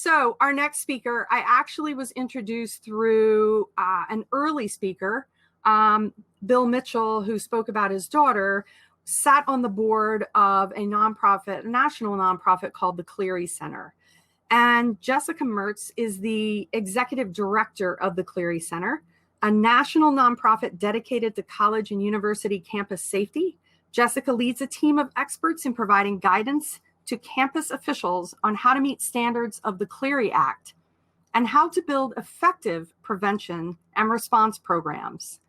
So our next speaker, I actually was introduced through an early speaker, Bill Mitchell, who spoke about his daughter, sat on the board of a nonprofit, a national nonprofit called the Clery Center. And Jessica Merz is the executive director of the Clery Center, a national nonprofit dedicated to college and university campus safety. Jessica leads a team of experts in providing guidance to campus officials on how to meet standards of the Clery Act and how to build effective prevention and response programs.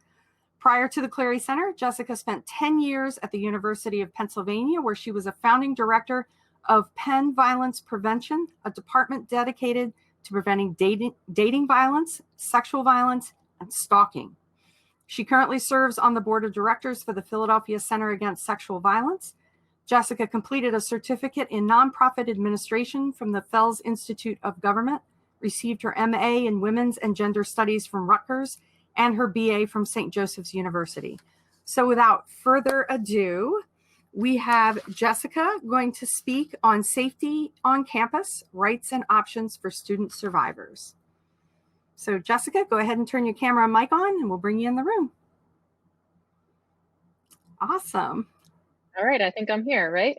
Prior to the Clery Center, Jessica spent 10 years at the University of Pennsylvania, where she was a founding director of Penn Violence Prevention, a department dedicated to preventing dating violence, sexual violence, and stalking. She currently serves on the board of directors for the Philadelphia Center Against Sexual Violence. Jessica completed a certificate in nonprofit administration from the Fels Institute of Government, received her MA in Women's and Gender Studies from Rutgers, and her BA from St. Joseph's University. So without further ado, we have Jessica going to speak on safety on campus, rights and options for student survivors. So Jessica, go ahead and turn your camera and mic on and we'll bring you in the room. Awesome. All right, I think I'm here, right?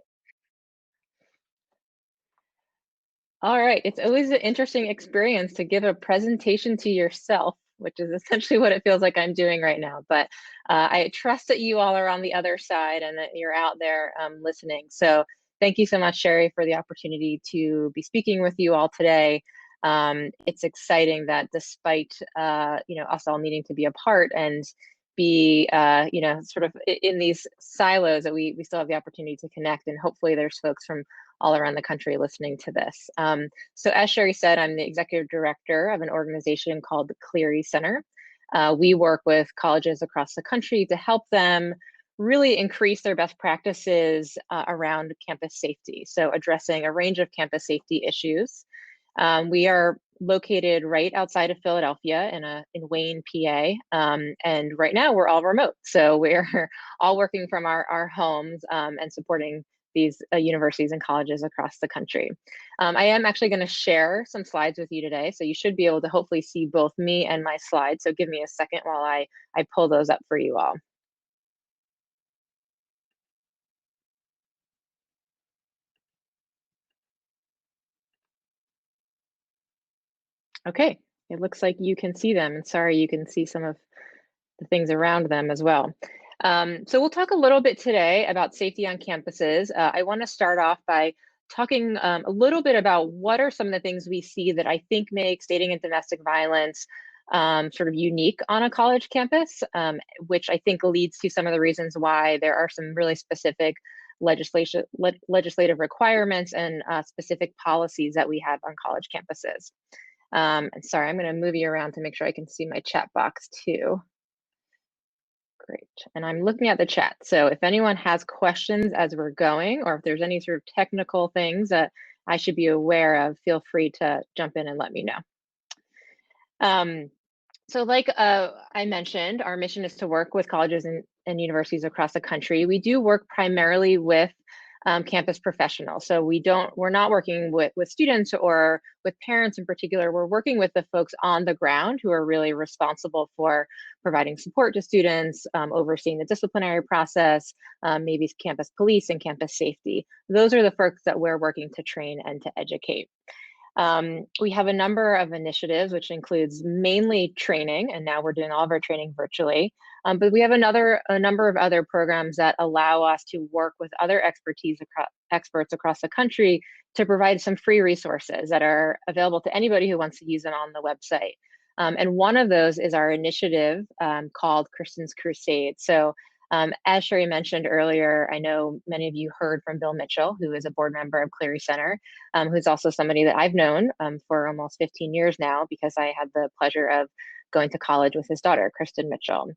All right, it's always an interesting experience to give a presentation to yourself, which is essentially what it feels like I'm doing right now. But I trust that you all are on the other side and that you're out there listening. So thank you so much, Sherry, for the opportunity to be speaking with you all today. It's exciting that despite us all needing to be apart and be sort of in these silos, that we still have the opportunity to connect, and hopefully there's folks from all around the country listening to this. So as Sherry said, I'm the executive director of an organization called the Clery Center. We work with colleges across the country to help them really increase their best practices around campus safety. So addressing a range of campus safety issues. We are located right outside of Philadelphia in Wayne, PA. And right now we're all remote. So we're all working from our homes and supporting these universities and colleges across the country. I am actually going to share some slides with you today. So you should be able to hopefully see both me and my slides. So give me a second while I pull those up for you all. Okay, it looks like you can see them, and sorry, you can see some of the things around them as well. So we'll talk a little bit today about safety on campuses. I want to start off by talking a little bit about what are some of the things we see that I think make dating and domestic violence sort of unique on a college campus, which I think leads to some of the reasons why there are some really specific legislative requirements and specific policies that we have on college campuses. And sorry, I'm going to move you around to make sure I can see my chat box too. Great. And I'm looking at the chat. So if anyone has questions as we're going, or if there's any sort of technical things that I should be aware of, feel free to jump in and let me know. So like I mentioned, our mission is to work with colleges and universities across the country. We do work primarily with campus professionals. So we're not working with students or with parents in particular. We're working with the folks on the ground who are really responsible for providing support to students, overseeing the disciplinary process, maybe campus police and campus safety. Those are the folks that we're working to train and to educate. We have a number of initiatives, which includes mainly training, and now we're doing all of our training virtually. But we have a number of other programs that allow us to work with other experts across the country to provide some free resources that are available to anybody who wants to use them on the website. And one of those is our initiative called Kristin's Crusade. So as Sherry mentioned earlier, I know many of you heard from Bill Mitchell, who is a board member of Clery Center, who's also somebody that I've known for almost 15 years now, because I had the pleasure of going to college with his daughter, Kristin Mitchell.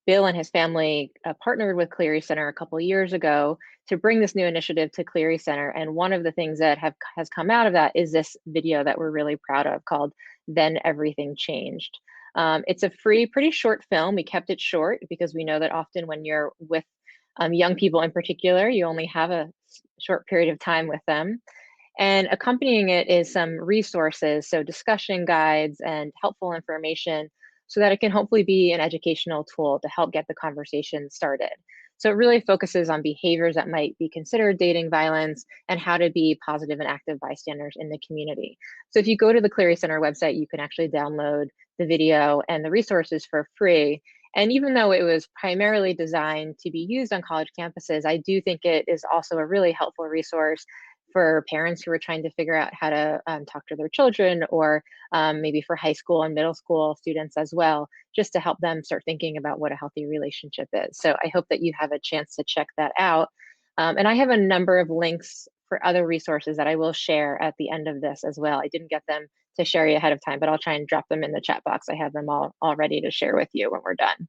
Bill and his family partnered with Clery Center a couple of years ago to bring this new initiative to Clery Center. And one of the things that has come out of that is this video that we're really proud of called Then Everything Changed. It's a free, pretty short film. We kept it short because we know that often when you're with young people in particular, you only have a short period of time with them. And accompanying it is some resources, so discussion guides and helpful information, so that it can hopefully be an educational tool to help get the conversation started. So it really focuses on behaviors that might be considered dating violence and how to be positive and active bystanders in the community. So if you go to the Clery Center website, you can actually download the video and the resources for free. And even though it was primarily designed to be used on college campuses, I do think it is also a really helpful resource for parents who are trying to figure out how to talk to their children, or maybe for high school and middle school students as well, just to help them start thinking about what a healthy relationship is. So I hope that you have a chance to check that out. And I have a number of links for other resources that I will share at the end of this as well. I didn't get them to share you ahead of time, but I'll try and drop them in the chat box. I have them all ready to share with you when we're done.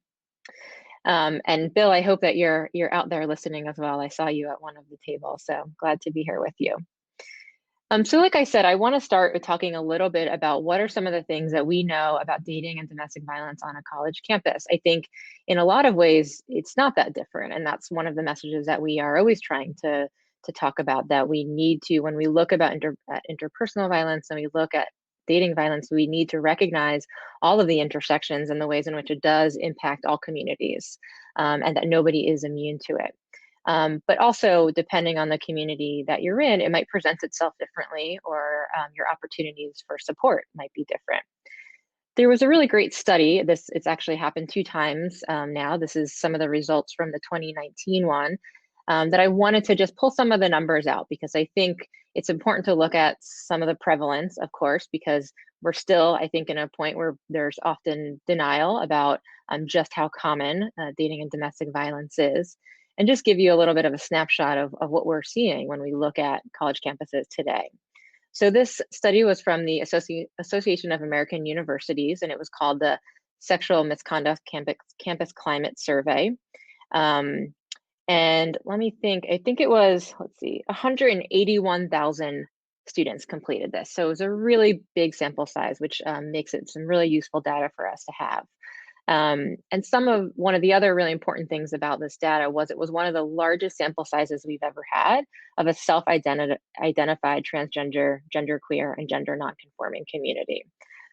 And Bill, I hope that you're out there listening as well. I saw you at one of the tables, so glad to be here with you. So like I said, I want to start with talking a little bit about what are some of the things that we know about dating and domestic violence on a college campus. I think in a lot of ways, it's not that different. And that's one of the messages that we are always trying to talk about, that we need to, when we look about interpersonal violence and we look at dating violence, we need to recognize all of the intersections and the ways in which it does impact all communities, and that nobody is immune to it. But also, depending on the community that you're in, it might present itself differently, or your opportunities for support might be different. There was a really great study. It's actually happened 2 times now. This is some of the results from the 2019 one, that I wanted to just pull some of the numbers out, because I think it's important to look at some of the prevalence, of course, because we're still, I think, in a point where there's often denial about just how common dating and domestic violence is, and just give you a little bit of a snapshot of what we're seeing when we look at college campuses today. So this study was from the Association of American Universities, and it was called the Sexual Misconduct Campus Climate Survey. And let me think, I think it was, 181,000 students completed this. So it was a really big sample size, which makes it some really useful data for us to have. And one of the other really important things about this data was it was one of the largest sample sizes we've ever had of a self-identified transgender, genderqueer, and gender nonconforming community.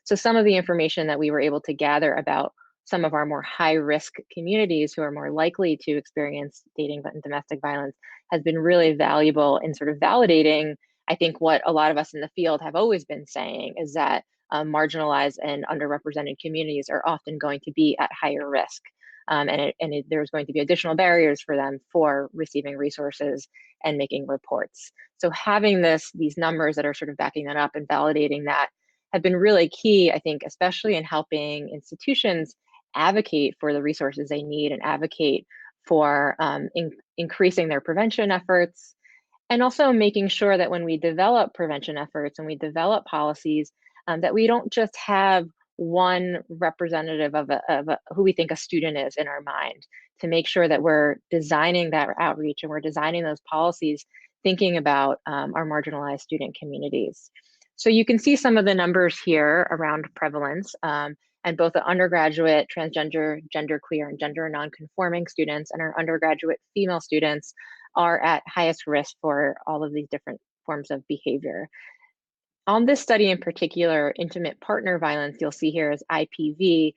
So some of the information that we were able to gather about some of our more high-risk communities who are more likely to experience dating and domestic violence has been really valuable in sort of validating, I think, what a lot of us in the field have always been saying, is that marginalized and underrepresented communities are often going to be at higher risk. There's going to be additional barriers for them for receiving resources and making reports. So having these numbers that are sort of backing that up and validating that have been really key, I think, especially in helping institutions advocate for the resources they need and advocate for increasing their prevention efforts, and also making sure that when we develop prevention efforts and we develop policies, that we don't just have one representative of who we think a student is in our mind, to make sure that we're designing that outreach and we're designing those policies thinking about our marginalized student communities. So you can see some of the numbers here around prevalence, and both the undergraduate transgender, genderqueer, and gender nonconforming students and our undergraduate female students are at highest risk for all of these different forms of behavior. On this study in particular, intimate partner violence, you'll see here as IPV,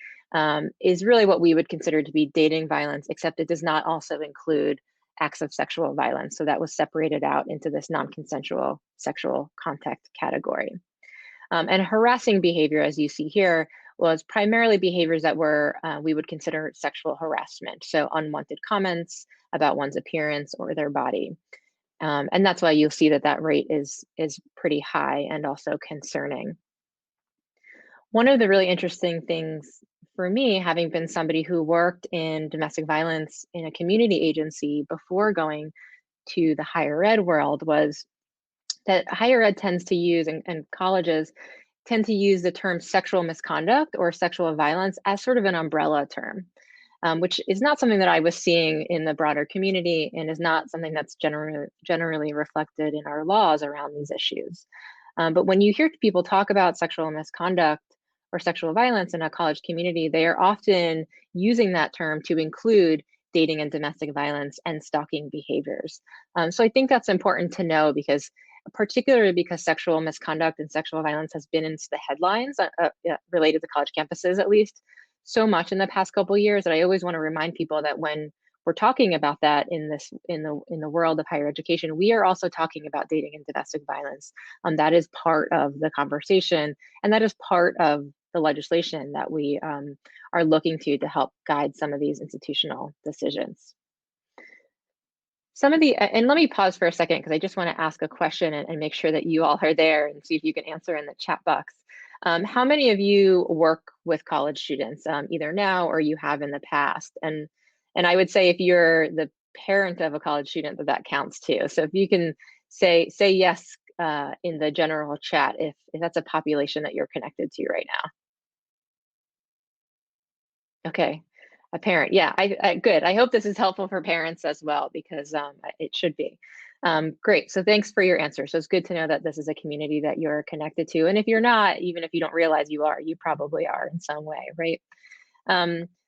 is really what we would consider to be dating violence, except it does not also include acts of sexual violence. So that was separated out into this non-consensual sexual contact category. And harassing behavior, as you see here, was primarily behaviors that were, we would consider sexual harassment. So unwanted comments about one's appearance or their body. And that's why you'll see that rate is pretty high and also concerning. One of the really interesting things for me, having been somebody who worked in domestic violence in a community agency before going to the higher ed world, was that higher ed tends to use, and colleges tend to use the term sexual misconduct or sexual violence as sort of an umbrella term. Which is not something that I was seeing in the broader community, and is not something that's generally reflected in our laws around these issues. But when you hear people talk about sexual misconduct or sexual violence in a college community, they are often using that term to include dating and domestic violence and stalking behaviors. So I think that's important to know, because particularly because sexual misconduct and sexual violence has been into the headlines related to college campuses, at least, so much in the past couple of years, that I always want to remind people that when we're talking about that in the world of higher education, we are also talking about dating and domestic violence. That is part of the conversation, and that is part of the legislation that we are looking to help guide some of these institutional decisions. And let me pause for a second, because I just want to ask a question and make sure that you all are there and see if you can answer in the chat box. How many of you work with college students, either now or you have in the past? And I would say if you're the parent of a college student, that counts too. So if you can say yes in the general chat, if that's a population that you're connected to right now. Okay, a parent. Yeah, good. I hope this is helpful for parents as well, because it should be. Great. So thanks for your answer. So it's good to know that this is a community that you're connected to. And if you're not, even if you don't realize you are, you probably are in some way, right?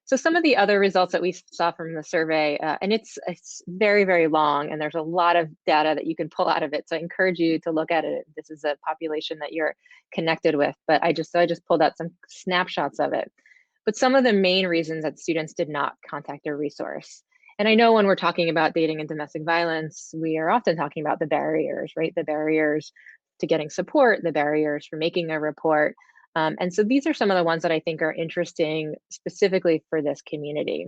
So some of the other results that we saw from the survey, and it's very, very long, and there's a lot of data that you can pull out of it. So I encourage you to look at it. This is a population that you're connected with, but I just pulled out some snapshots of it. But some of the main reasons that students did not contact a resource. And I know when we're talking about dating and domestic violence, we are often talking about the barriers, right? The barriers to getting support, the barriers for making a report. And so these are some of the ones that I think are interesting specifically for this community.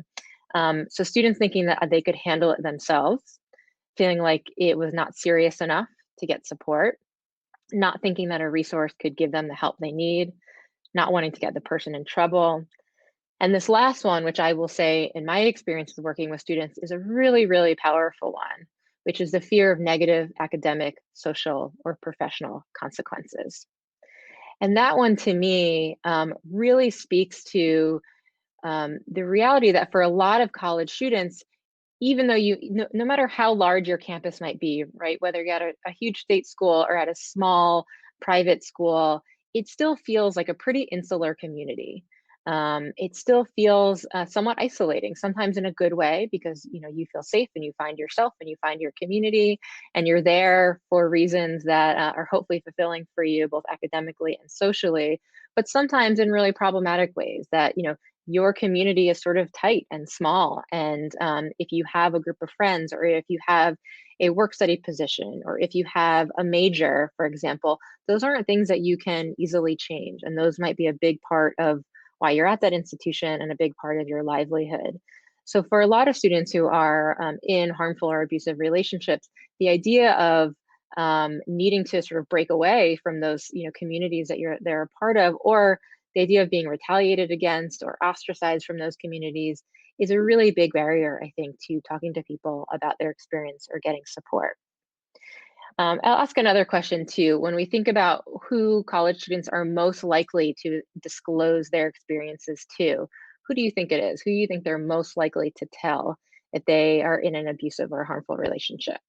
So students thinking that they could handle it themselves, feeling like it was not serious enough to get support, not thinking that a resource could give them the help they need, not wanting to get the person in trouble. And this last one, which I will say in my experience with working with students, is a really, really powerful one, which is the fear of negative academic, social, or professional consequences. And that one, to me, really speaks to the reality that for a lot of college students, even though no matter how large your campus might be, right, whether you're at a huge state school or at a small private school, it still feels like a pretty insular community. It still feels somewhat isolating, sometimes in a good way, because you feel safe and you find yourself and you find your community, and you're there for reasons that are hopefully fulfilling for you, both academically and socially, but sometimes in really problematic ways that your community is sort of tight and small. And if you have a group of friends, or if you have a work study position, or if you have a major, for example, those aren't things that you can easily change. And those might be a big part of why you're at that institution and a big part of your livelihood. So for a lot of students who are in harmful or abusive relationships, the idea of needing to sort of break away from those communities that they're a part of, or the idea of being retaliated against or ostracized from those communities, is a really big barrier, I think, to talking to people about their experience or getting support. I'll ask another question too. When we think about who college students are most likely to disclose their experiences to, who do you think it is? Who do you think they're most likely to tell if they are in an abusive or harmful relationship?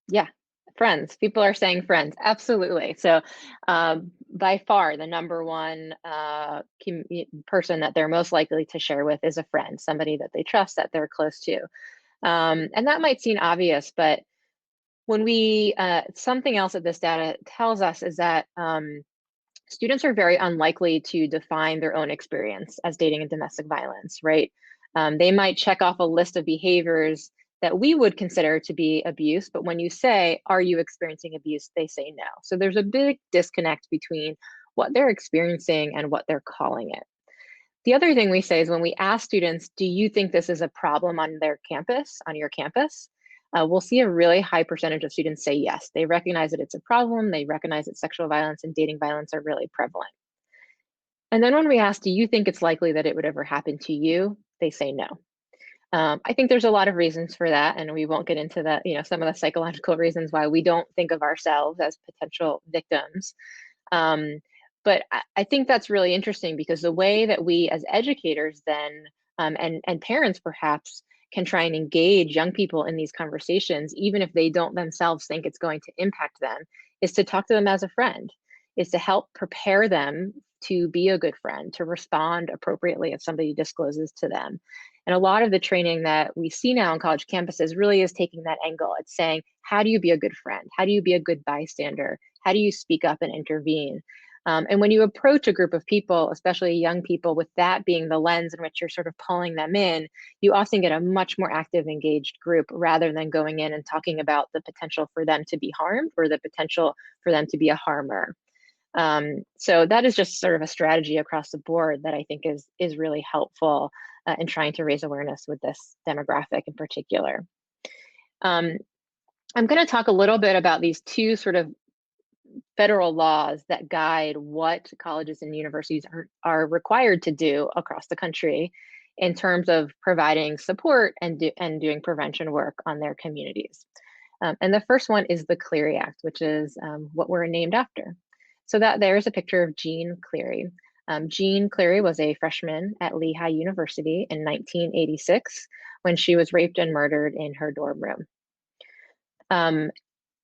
Yeah, friends. People are saying friends. Absolutely. So by far, the number one person that they're most likely to share with is a friend, somebody that they trust, that they're close to. And that might seem obvious, but when something else that this data tells us is that students are very unlikely to define their own experience as dating and domestic violence, right? They might check off a list of behaviors that we would consider to be abuse, but when you say, are you experiencing abuse, they say no. So there's a big disconnect between what they're experiencing and what they're calling it. The other thing we say is when we ask students, do you think this is a problem on their campus, on your campus? We'll see a really high percentage of students say yes. They recognize that it's a problem. They recognize that sexual violence and dating violence are really prevalent. And then when we ask, do you think it's likely that it would ever happen to you? They say no. I think there's a lot of reasons for that, and we won't get into that, some of the psychological reasons why we don't think of ourselves as potential victims. But I think that's really interesting, because the way that we as educators then, and parents perhaps, can try and engage young people in these conversations, even if they don't themselves think it's going to impact them, is to talk to them as a friend, is to help prepare them to be a good friend, to respond appropriately if somebody discloses to them. And a lot of the training that we see now on college campuses really is taking that angle. It's saying, how do you be a good friend? How do you be a good bystander? How do you speak up and intervene? And when you approach a group of people, especially young people, with that being the lens in which you're sort of pulling them in, you often get a much more active, engaged group rather than going in and talking about the potential for them to be harmed or the potential for them to be a harmer. So that is just sort of a strategy across the board that I think is really helpful in trying to raise awareness with this demographic in particular. I'm going to talk a little bit about these two sort of federal laws that guide what colleges and universities are required to do across the country in terms of providing support and doing prevention work on their communities. And the first one is the Clery Act, which is what we're named after. So that there's a picture of Jean Clery. Jean Clery was a freshman at Lehigh University in 1986 when she was raped and murdered in her dorm room.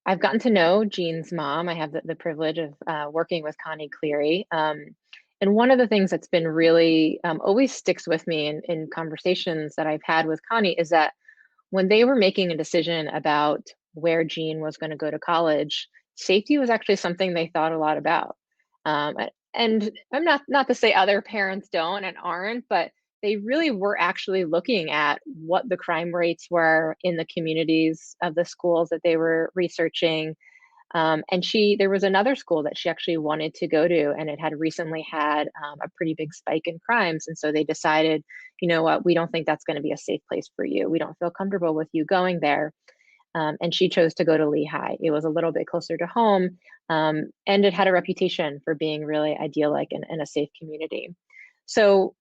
I've gotten to know Jean's mom. I have the privilege of working with Connie Cleary. And one of the things that's been really always sticks with me in conversations that I've had with Connie is that when they were making a decision about where Jean was going to go to college, safety was actually something they thought a lot about. And I'm not to say other parents don't and aren't, but they really were actually looking at what the crime rates were in the communities of the schools that they were researching. And there was another school that she actually wanted to go to, and it had recently had a pretty big spike in crimes. And so they decided, you know what, we don't think that's going to be a safe place for you. We don't feel comfortable with you going there. And she chose to go to Lehigh. It was a little bit closer to home, and it had a reputation for being really idyllic and a safe community. So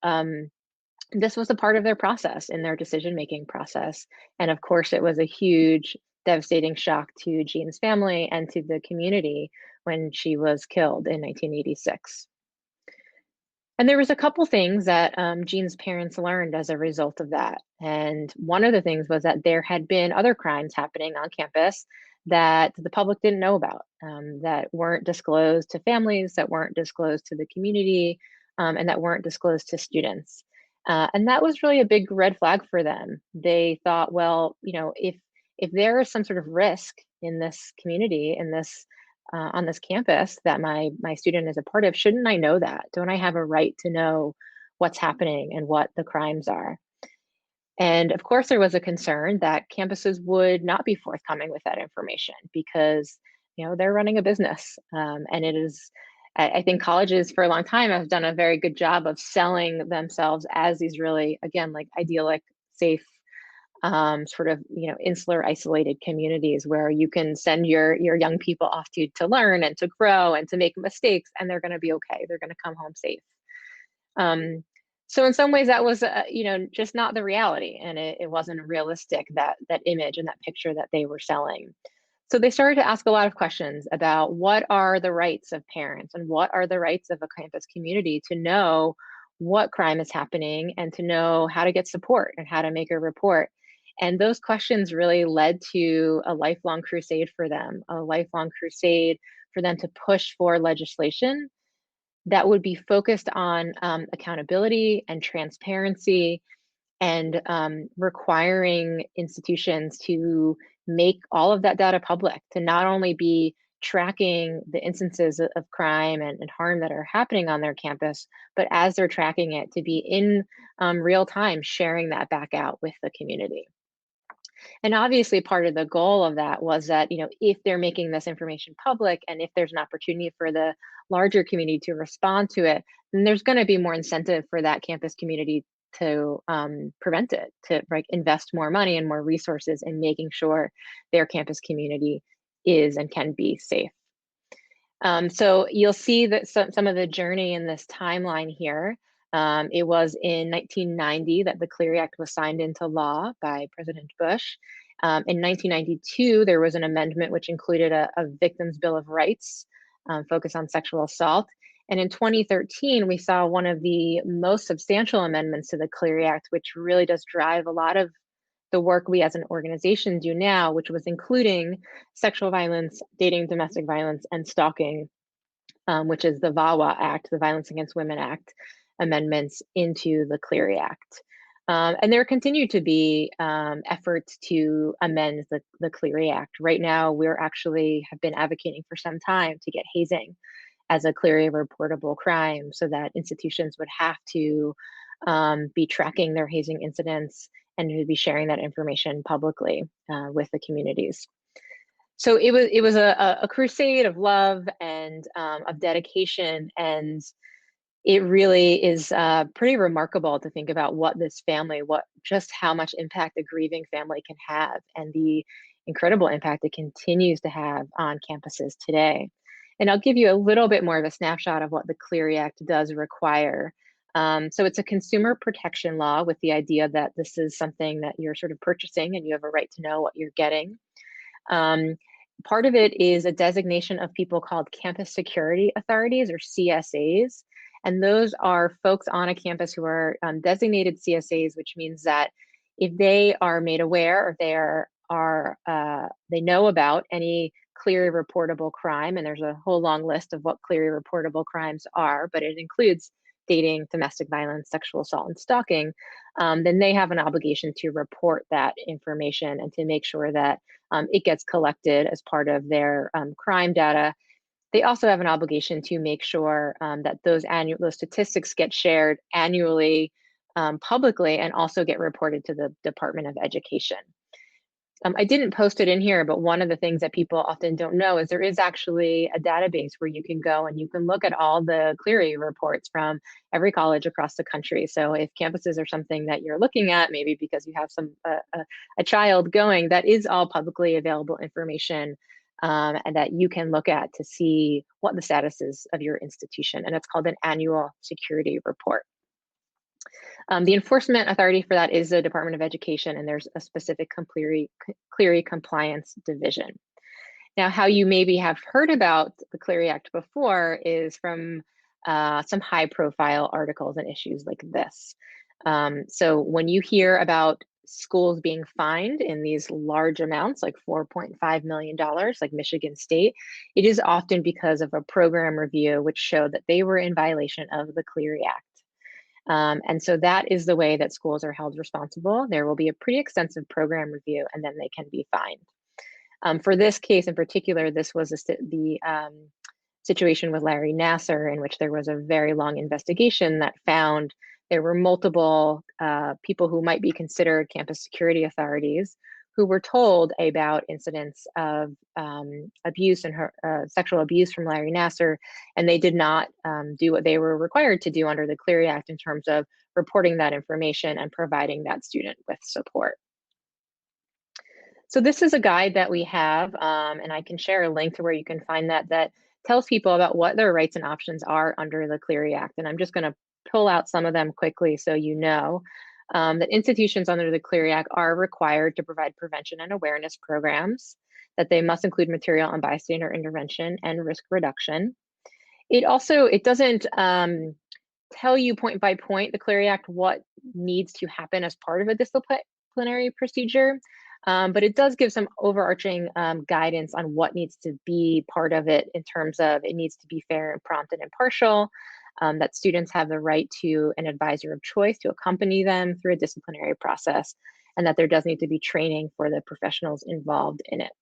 this was a part of their process, in their decision-making process. And of course, it was a huge, devastating shock to Jean's family and to the community when she was killed in 1986. And there was a couple things that Jean's parents learned as a result of that. And one of the things was that there had been other crimes happening on campus that the public didn't know about, that weren't disclosed to families, that weren't disclosed to the community, and that weren't disclosed to students. And that was really a big red flag for them. They thought, well, you know, if there is some sort of risk in this community, in this on this campus that my student is a part of, shouldn't I know that? Don't I have a right to know what's happening and what the crimes are? And of course, there was a concern that campuses would not be forthcoming with that information because, you know, they're running a business, and it is. I think colleges for a long time have done a very good job of selling themselves as these really, again, like idyllic, safe, sort of, you know, insular, isolated communities where you can send your young people off to learn and to grow and to make mistakes, and they're going to be okay. They're going to come home safe. So in some ways, that was, you know, just not the reality, and it wasn't realistic, that image and that picture that they were selling. So they started to ask a lot of questions about what are the rights of parents and what are the rights of a campus community to know what crime is happening and to know how to get support and how to make a report. And those questions really led to a lifelong crusade for them, a lifelong crusade for them to push for legislation that would be focused on accountability and transparency and requiring institutions to make all of that data public, to not only be tracking the instances of crime and harm that are happening on their campus, but as they're tracking it, to be in real time sharing that back out with the community. And obviously part of the goal of that was that, you know, if they're making this information public and if there's an opportunity for the larger community to respond to it, then there's going to be more incentive for that campus community to prevent it, to invest more money and more resources in making sure their campus community is and can be safe. So you'll see that some of the journey in this timeline here. It was in 1990 that the Clery Act was signed into law by President Bush. In 1992, there was an amendment which included a Victims' Bill of Rights, focused on sexual assault. And in 2013, we saw one of the most substantial amendments to the Clery Act, which really does drive a lot of the work we as an organization do now, which was including sexual violence, dating, domestic violence, and stalking which is the VAWA Act, the Violence Against Women Act, amendments into the Clery Act. And there continue to be efforts to amend the Clery Act. Right now, we're actually have been advocating for some time to get hazing as a Clery reportable crime so that institutions would have to be tracking their hazing incidents and to be sharing that information publicly with the communities. So it was a crusade of love and of dedication, and it really is pretty remarkable to think about what this family, just how much impact a grieving family can have, and the incredible impact it continues to have on campuses today. And I'll give you a little bit more of a snapshot of what the Clery Act does require. So it's a consumer protection law with the idea that this is something that you're sort of purchasing and you have a right to know what you're getting. Part of it is a designation of people called campus security authorities, or CSAs. And those are folks on a campus who are designated CSAs, which means that if they are made aware or they know about any Clery reportable crime, and there's a whole long list of what Clery reportable crimes are, but it includes dating, domestic violence, sexual assault, and stalking, then they have an obligation to report that information and to make sure that it gets collected as part of their crime data. They also have an obligation to make sure that those statistics get shared annually publicly and also get reported to the Department of Education. I didn't post it in here, but one of the things that people often don't know is there is actually a database where you can go and you can look at all the Clery reports from every college across the country. So if campuses are something that you're looking at, maybe because you have a child going, that is all publicly available information and that you can look at to see what the status is of your institution. And it's called an annual security report. The enforcement authority for that is the Department of Education, and there's a specific Clery compliance division. Now, how you maybe have heard about the Clery Act before is from some high-profile articles and issues like this. So when you hear about schools being fined in these large amounts, like $4.5 million, like Michigan State, it is often because of a program review which showed that they were in violation of the Clery Act. And so that is the way that schools are held responsible. There will be a pretty extensive program review, and then they can be fined. For this case in particular, this was the situation with Larry Nassar, in which there was a very long investigation that found there were multiple people who might be considered campus security authorities who were told about incidents of abuse and sexual abuse from Larry Nassar, and they did not do what they were required to do under the Clery Act in terms of reporting that information and providing that student with support. So this is a guide that we have, and I can share a link to where you can find that tells people about what their rights and options are under the Clery Act. And I'm just going to pull out some of them quickly so you know. That institutions under the Clery Act are required to provide prevention and awareness programs, that they must include material on bystander intervention and risk reduction. It doesn't tell you point by point, the Clery Act, what needs to happen as part of a disciplinary procedure, but it does give some overarching guidance on what needs to be part of it in terms of it needs to be fair and prompt and impartial. That students have the right to an advisor of choice to accompany them through a disciplinary process, and that there does need to be training for the professionals involved in it.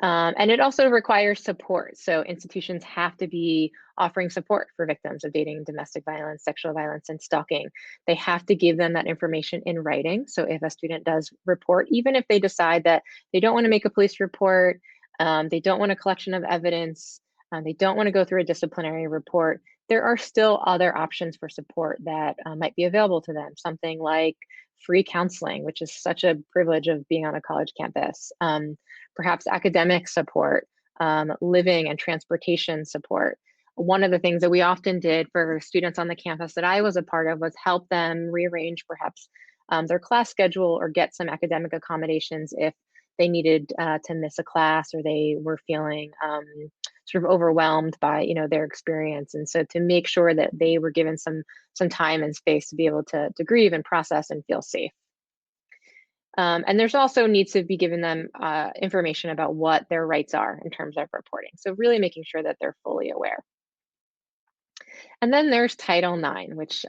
And it also requires support. So institutions have to be offering support for victims of dating, domestic violence, sexual violence, and stalking. They have to give them that information in writing. So if a student does report, even if they decide that they don't want to make a police report, they don't want a collection of evidence, they don't want to go through a disciplinary report, there are still other options for support that might be available to them. Something like free counseling, which is such a privilege of being on a college campus. Perhaps academic support, living and transportation support. One of the things that we often did for students on the campus that I was a part of was help them rearrange perhaps their class schedule or get some academic accommodations if they needed to miss a class or they were feeling sort of overwhelmed by their experience. And so to make sure that they were given some time and space to be able to grieve and process and feel safe. And there's also needs to be given them information about what their rights are in terms of reporting. So really making sure that they're fully aware. And then there's Title IX, which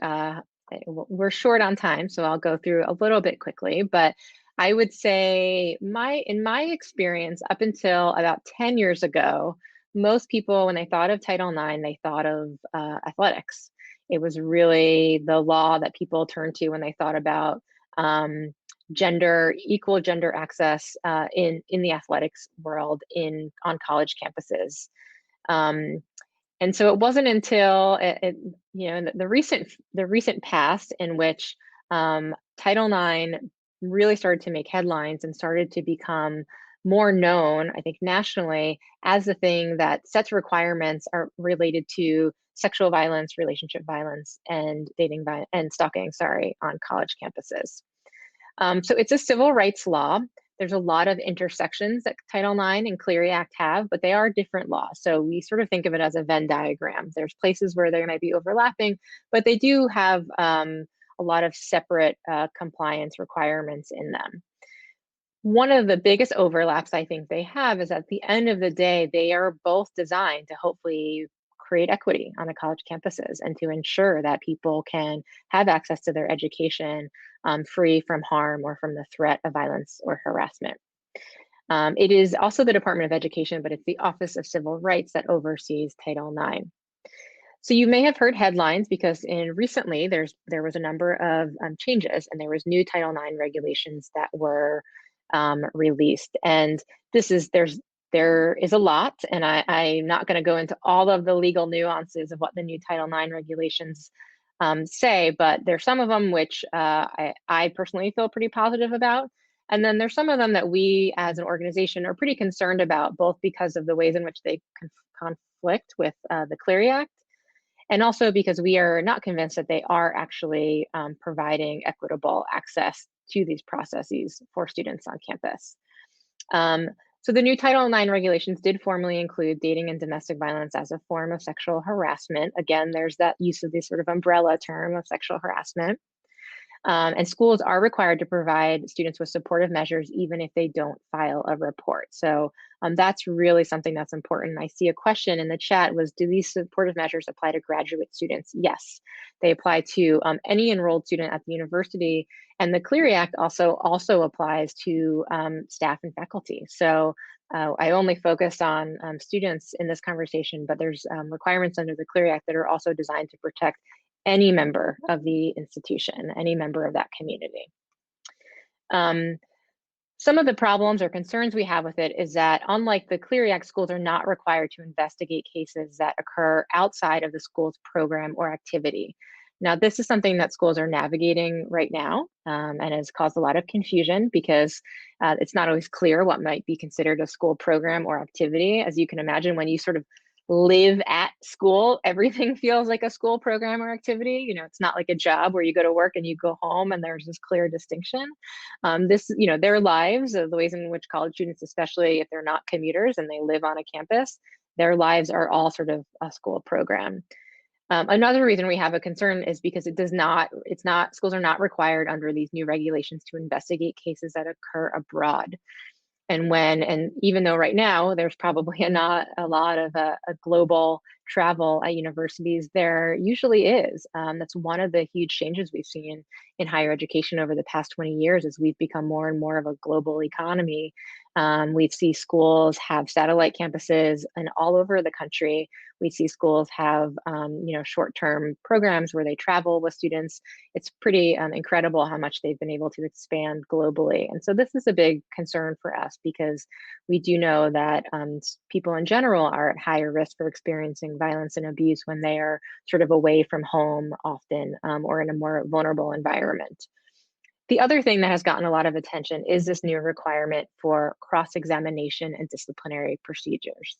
we're short on time, so I'll go through a little bit quickly. But I would say in my experience, up until about 10 years ago, most people, when they thought of Title IX, they thought of athletics. It was really the law that people turned to when they thought about equal gender access in the athletics world on college campuses. And so it wasn't until the recent past in which Title IX really started to make headlines and started to become more known, I think, nationally as the thing that sets requirements are related to sexual violence, relationship violence, and stalking, on college campuses. So it's a civil rights law. There's a lot of intersections that Title IX and Clery Act have, but they are different laws. So we sort of think of it as a Venn diagram. There's places where they might be overlapping, but they do have a lot of separate compliance requirements in them. One of the biggest overlaps I think they have is at the end of the day, they are both designed to hopefully create equity on the college campuses and to ensure that people can have access to their education free from harm or from the threat of violence or harassment. It is also the Department of Education, but it's the Office of Civil Rights that oversees Title IX. So you may have heard headlines because recently there was a number of changes, and there was new Title IX regulations that were released. And there is a lot, and I'm not going to go into all of the legal nuances of what the new Title IX regulations say, but there's some of them which I personally feel pretty positive about. And then there's some of them that we as an organization are pretty concerned about, both because of the ways in which they conflict with the Clery Act, and also because we are not convinced that they are actually providing equitable access to these processes for students on campus. So the new Title IX regulations did formally include dating and domestic violence as a form of sexual harassment. Again, there's that use of this sort of umbrella term of sexual harassment. And schools are required to provide students with supportive measures, even if they don't file a report. So that's really something that's important. I see a question in the chat was, do these supportive measures apply to graduate students? Yes, they apply to any enrolled student at the university. And the Clery Act also applies to staff and faculty. So I only focused on students in this conversation, but there's requirements under the Clery Act that are also designed to protect any member of the institution, any member of that community. Some of the problems or concerns we have with it is that, unlike the Clery Act, schools are not required to investigate cases that occur outside of the school's program or activity. Now, this is something that schools are navigating right now and has caused a lot of confusion because it's not always clear what might be considered a school program or activity. As you can imagine, when you sort of live at school, everything feels like a school program or activity. You know, it's not like a job where you go to work and you go home and there's this clear distinction. Their lives, the ways in which college students, especially if they're not commuters and they live on a campus, their lives are all sort of a school program. Another reason we have a concern is because schools are not required under these new regulations to investigate cases that occur abroad. And even though right now there's probably not a lot of a global travel at universities, there usually is. That's one of the huge changes we've seen in higher education over the past 20 years as we've become more and more of a global economy. We see schools have satellite campuses and all over the country. We see schools have short-term programs where they travel with students. It's pretty incredible how much they've been able to expand globally. And so this is a big concern for us because we do know that people in general are at higher risk for experiencing violence and abuse when they are sort of away from home often or in a more vulnerable environment. The other thing that has gotten a lot of attention is this new requirement for cross-examination and disciplinary procedures.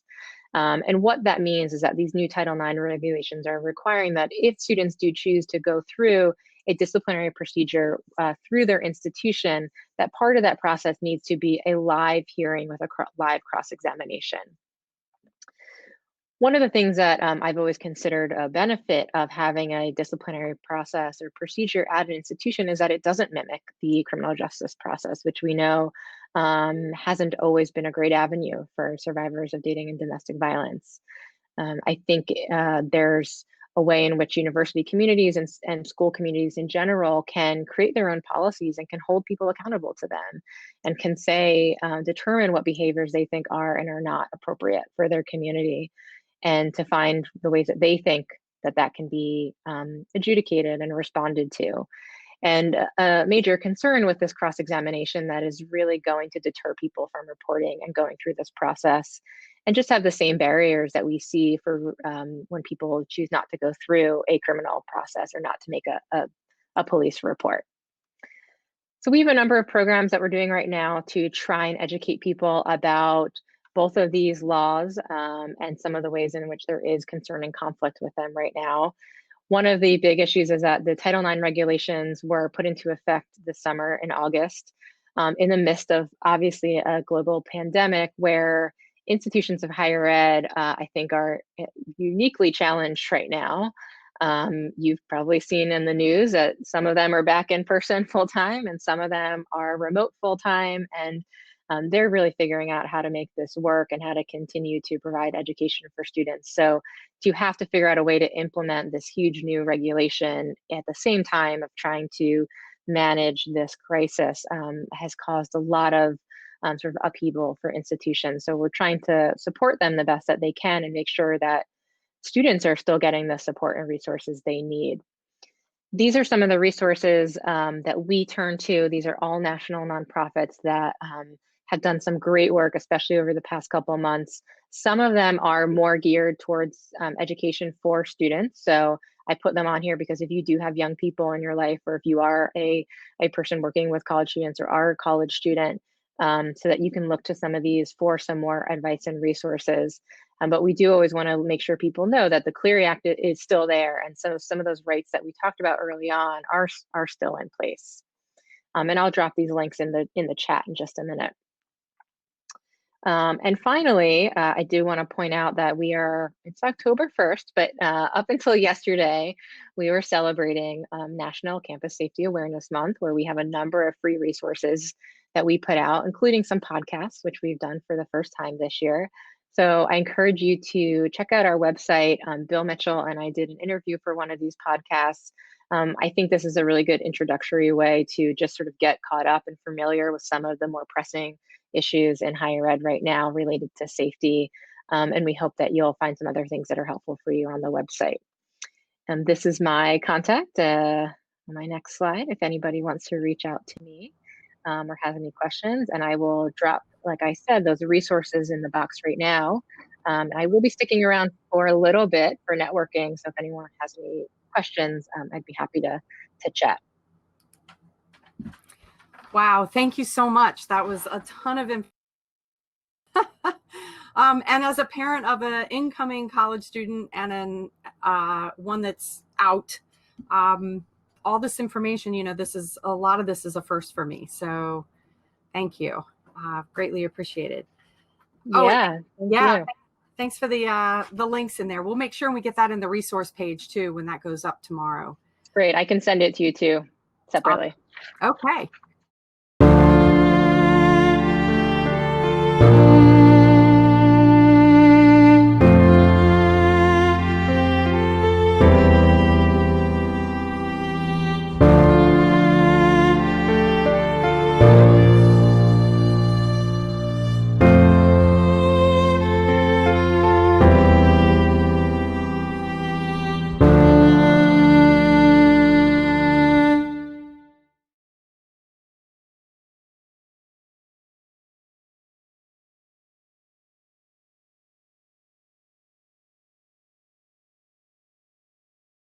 And what that means is that these new Title IX regulations are requiring that if students do choose to go through a disciplinary procedure through their institution, that part of that process needs to be a live hearing with a live cross-examination. One of the things that I've always considered a benefit of having a disciplinary process or procedure at an institution is that it doesn't mimic the criminal justice process, which we know hasn't always been a great avenue for survivors of dating and domestic violence. I think there's a way in which university communities and school communities in general can create their own policies and can hold people accountable to them and can say, determine what behaviors they think are and are not appropriate for their community, and to find the ways that they think that that can be adjudicated and responded to. And a major concern with this cross-examination that is really going to deter people from reporting and going through this process, and just have the same barriers that we see for when people choose not to go through a criminal process or not to make a police report. So we have a number of programs that we're doing right now to try and educate people about both of these laws and some of the ways in which there is concern and conflict with them right now. One of the big issues is that the Title IX regulations were put into effect this summer in August, in the midst of obviously a global pandemic where institutions of higher ed, I think, are uniquely challenged right now. You've probably seen in the news that some of them are back in person full time and some of them are remote full time, and they're really figuring out how to make this work and how to continue to provide education for students. So to have to figure out a way to implement this huge new regulation at the same time of trying to manage this crisis has caused a lot of sort of upheaval for institutions. So we're trying to support them the best that they can and make sure that students are still getting the support and resources they need. These are some of the resources that we turn to. These are all national nonprofits that have done some great work, especially over the past couple of months. Some of them are more geared towards education for students. So I put them on here because if you do have young people in your life, or if you are a person working with college students or are a college student, so that you can look to some of these for some more advice and resources. But we do always want to make sure people know that the Clery Act is still there. And so some of those rights that we talked about early on are still in place. And I'll drop these links in the chat in just a minute. And finally, I do want to point out that it's October 1st, but up until yesterday, we were celebrating National Campus Safety Awareness Month, where we have a number of free resources that we put out, including some podcasts, which we've done for the first time this year. So I encourage you to check out our website. Bill Mitchell and I did an interview for one of these podcasts. I think this is a really good introductory way to just sort of get caught up and familiar with some of the more pressing issues in higher ed right now related to safety. And we hope that you'll find some other things that are helpful for you on the website. And this is my contact. On my next slide, if anybody wants to reach out to me or has any questions, and I will drop, like I said, those resources in the box right now. I will be sticking around for a little bit for networking. So if anyone has any questions, I'd be happy to chat. Wow, thank you so much. That was a ton of information. And as a parent of an incoming college student and one that's out, all this information, a lot of this is a first for me. So thank you. Greatly appreciated. Yeah. Yeah. Thanks for the links in there. We'll make sure we get that in the resource page too when that goes up tomorrow. Great. I can send it to you too separately. Okay.